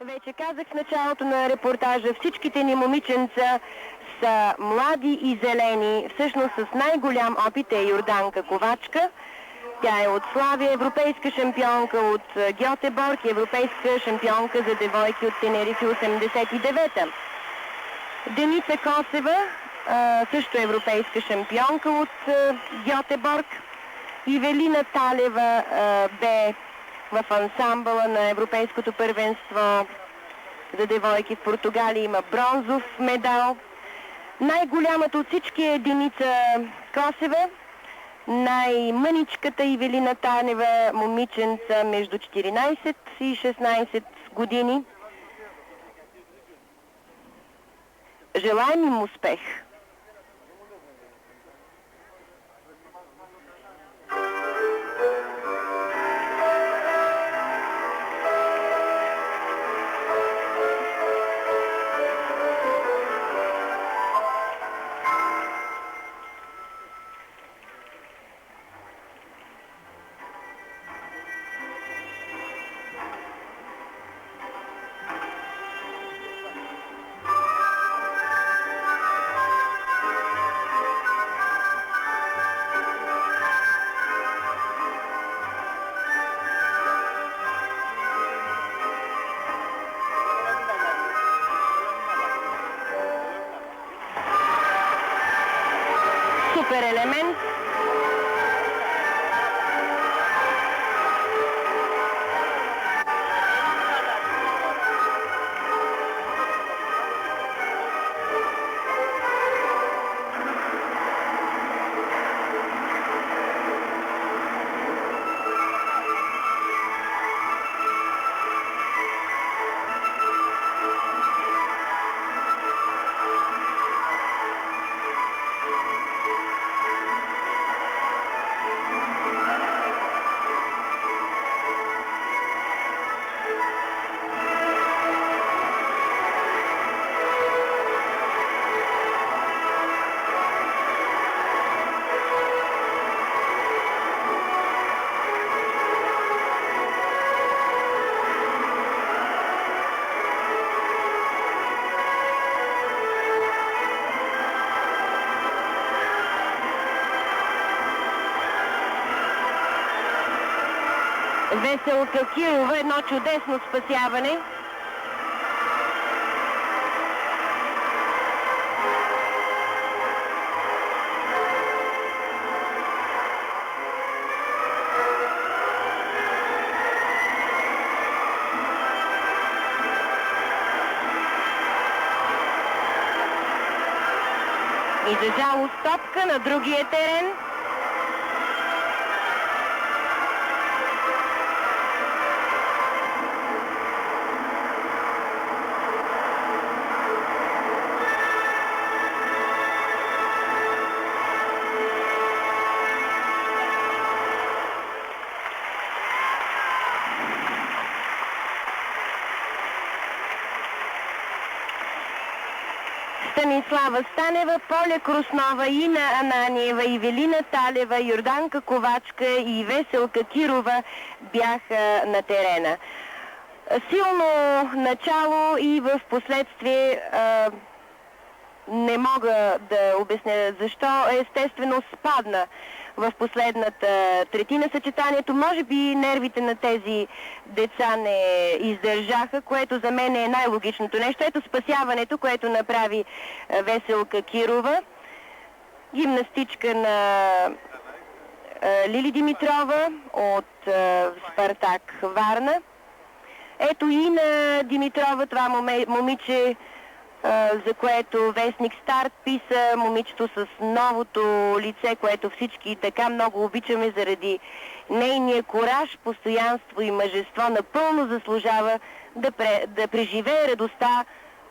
Вече казах в началото на репортажа, всичките ни момиченца са млади и зелени. Всъщност с най-голям опит е Йорданка Ковачка. Тя е от Славия, европейска шампионка от Гьотеборг и европейска шампионка за девойки от Тенерифе 89-та. Деница Косева, също европейска шампионка от Гьотеборг. Ивелина Талева бе в ансамбъла на Европейското първенство за девойки в Португалия, има бронзов медал. Най-голямата от всички е Деница Косева, най-мъничката Ивелина Танева, момиченца между 14 и 16 години. Желаем им успех! Супер елемент. Веселка Кирова, едно чудесно спасяване. И за жалост топка на другия терен. Станислава Станева, Поля Круснова, Ина Ананиева, Ивелина Талева, Йорданка Ковачка и Веселка Кирова бяха на терена. Силно начало и в последствие не мога да обясня защо. Естествено спадна в последната третина съчетанието. Може би нервите на тези деца не издържаха, което за мен е най-логичното нещо. Ето спасяването, което направи Веселка Кирова. Гимнастичка на Лили Димитрова от Спартак Варна. Ето и на Димитрова, това момиче, за което вестник Старт писа, момичето с новото лице, което всички така много обичаме заради нейния кураж, постоянство и мъжество, напълно заслужава да преживее радостта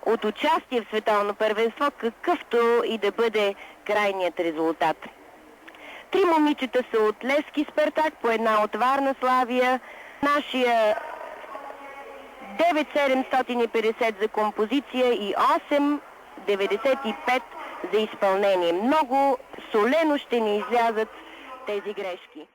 от участие в световно първенство, какъвто и да бъде крайният резултат. 3 момичета са от Левски Спартак, по една от Варна Славия. Нашия 9750 за композиция и 895 за изпълнение. Много солено ще ни излязат тези грешки.